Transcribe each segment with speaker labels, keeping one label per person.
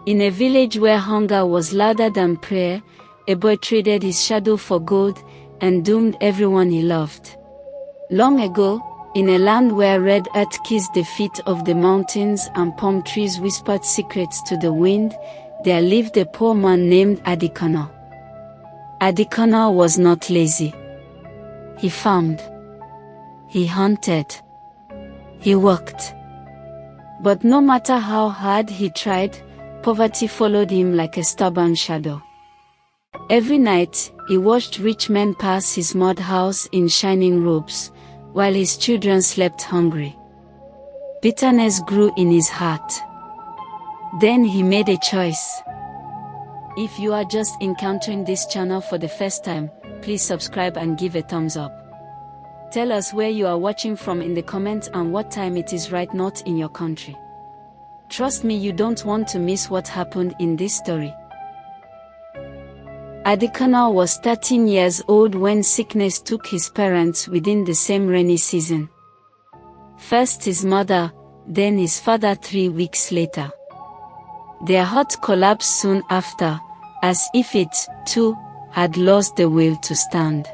Speaker 1: In a village where hunger was louder than prayer, a boy traded his shadow for gold and doomed everyone he loved. Long ago, in a land where red earth kissed the feet of the mountains and palm trees whispered secrets to the wind, there lived a poor man named Adekana. Adekana was not lazy. He farmed. He hunted. He worked. But no matter how hard he tried, poverty followed him like a stubborn shadow. Every night, he watched rich men pass his mud house in shining robes, while his children slept hungry. Bitterness grew in his heart. Then he made a choice. If you are just encountering this channel for the first time, please subscribe and give a thumbs up. Tell us where you are watching from in the comments and what time it is right now in your country. Trust me, you don't want to miss what happened in this story. Adekana was 13 years old when sickness took his parents within the same rainy season. First his mother, then his father 3 weeks later. Their heart collapsed soon after, as if it, too, had lost the will to stand.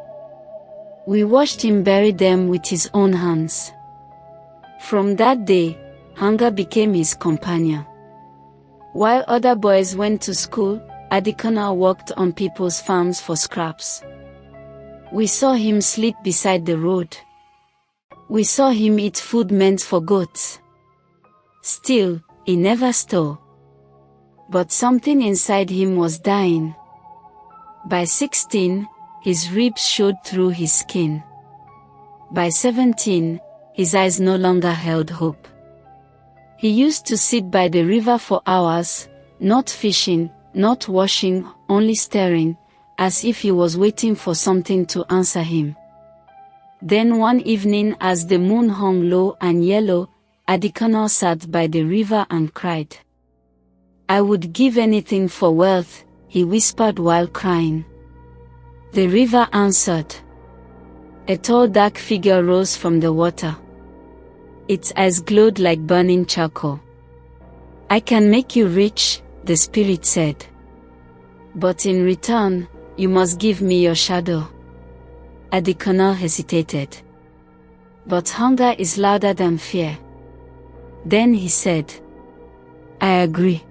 Speaker 1: We watched him bury them with his own hands. From that day, hunger became his companion. While other boys went to school, Adekana worked on people's farms for scraps. We saw him sleep beside the road. We saw him eat food meant for goats. Still, he never stole. But something inside him was dying. By 16, his ribs showed through his skin. By 17, his eyes no longer held hope. He used to sit by the river for hours, not fishing, not washing, only staring, as if he was waiting for something to answer him. Then one evening, as the moon hung low and yellow, Adekana sat by the river and cried. "I would give anything for wealth," he whispered while crying. The river answered. A tall dark figure rose from the water. Its eyes glowed like burning charcoal. "I can make you rich," the spirit said. "But in return, you must give me your shadow." Adekana hesitated. But hunger is louder than fear. Then he said, "I agree."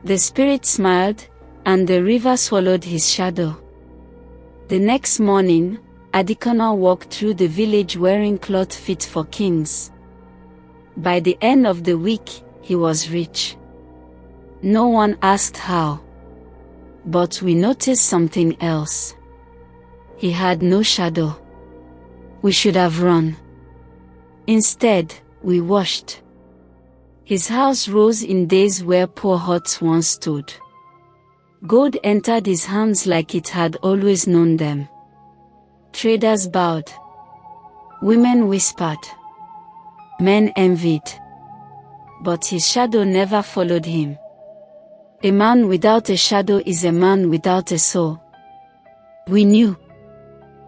Speaker 1: The spirit smiled, and the river swallowed his shadow. The next morning, Adekana walked through the village wearing cloth fit for kings. By the end of the week, he was rich. No one asked how. But we noticed something else. He had no shadow. We should have run. Instead, we watched. His house rose in days where poor huts once stood. Gold entered his hands like it had always known them. Traders bowed. Women whispered. Men envied. But his shadow never followed him. A man without a shadow is a man without a soul. We knew.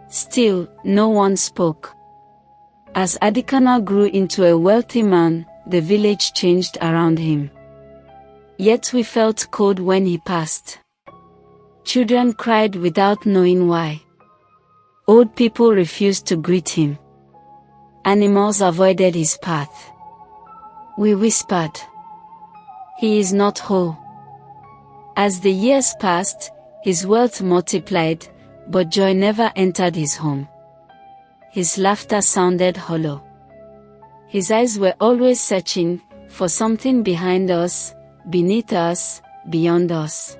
Speaker 1: Still, no one spoke. As Adekana grew into a wealthy man, the village changed around him. Yet we felt cold when he passed. Children cried without knowing why. Old people refused to greet him. Animals avoided his path. We whispered, "He is not whole." As the years passed, his wealth multiplied, but joy never entered his home. His laughter sounded hollow. His eyes were always searching for something behind us, beneath us, beyond us.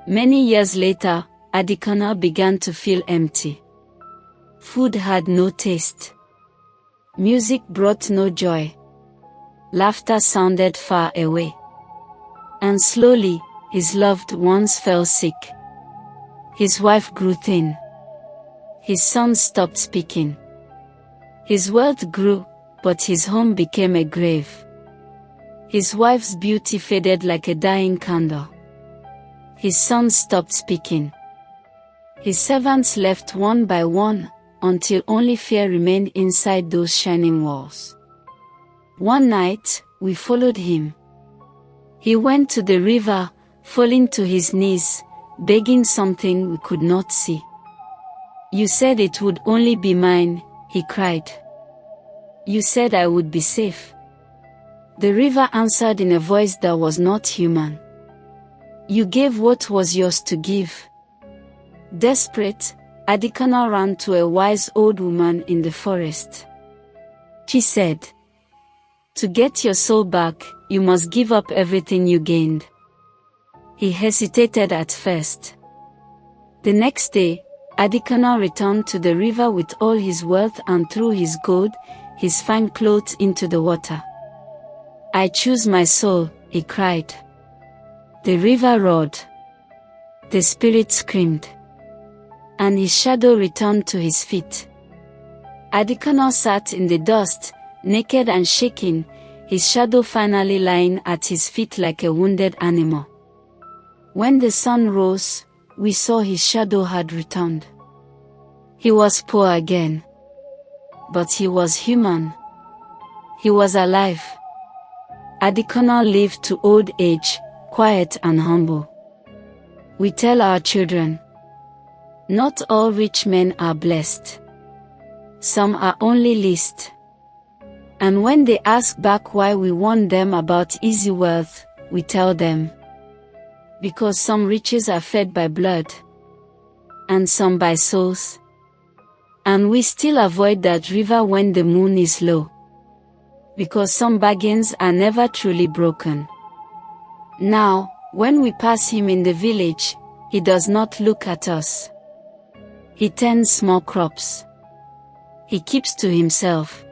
Speaker 1: Many years later, Adekana began to feel empty. Food had no taste. Music brought no joy. Laughter sounded far away. And slowly, his loved ones fell sick. His wife grew thin. His sons stopped speaking. His wealth grew, but his home became a grave. His wife's beauty faded like a dying candle. His sons stopped speaking. His servants left one by one, until only fear remained inside those shining walls. One night, we followed him. He went to the river, falling to his knees, begging something we could not see. You said it would only be mine, he cried. You said I would be safe. The river answered in a voice that was not human. You gave what was yours to give. Desperate, Adekana ran to a wise old woman in the forest. She said, to get your soul back, you must give up everything you gained. He hesitated at first. The next day, Adekana returned to the river with all his wealth and threw his gold, his fine clothes into the water. I choose my soul, he cried. The river roared. The spirit screamed. And his shadow returned to his feet. Adekana sat in the dust, naked and shaking, his shadow finally lying at his feet like a wounded animal. When the sun rose, we saw his shadow had returned. He was poor again. But he was human. He was alive. Adekana lived to old age, quiet and humble. We tell our children, not all rich men are blessed. Some are only least. And when they ask back why we warn them about easy wealth, we tell them, because some riches are fed by blood, and some by souls. And we still avoid that river when the moon is low, because some bargains are never truly broken. Now, when we pass him in the village, he does not look at us. He tends small crops. He keeps to himself.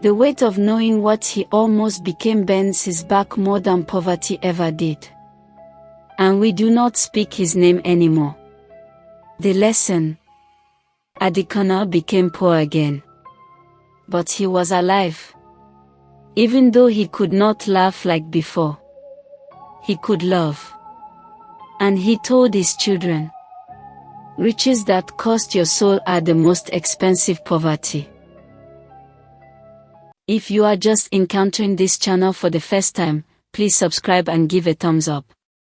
Speaker 1: The weight of knowing what he almost became bends his back more than poverty ever did. And we do not speak his name anymore. The lesson: Adekana became poor again. But he was alive. Even though he could not laugh like before, he could love. And he told his children, riches that cost your soul are the most expensive poverty. If you are just encountering this channel for the first time, please subscribe and give a thumbs up.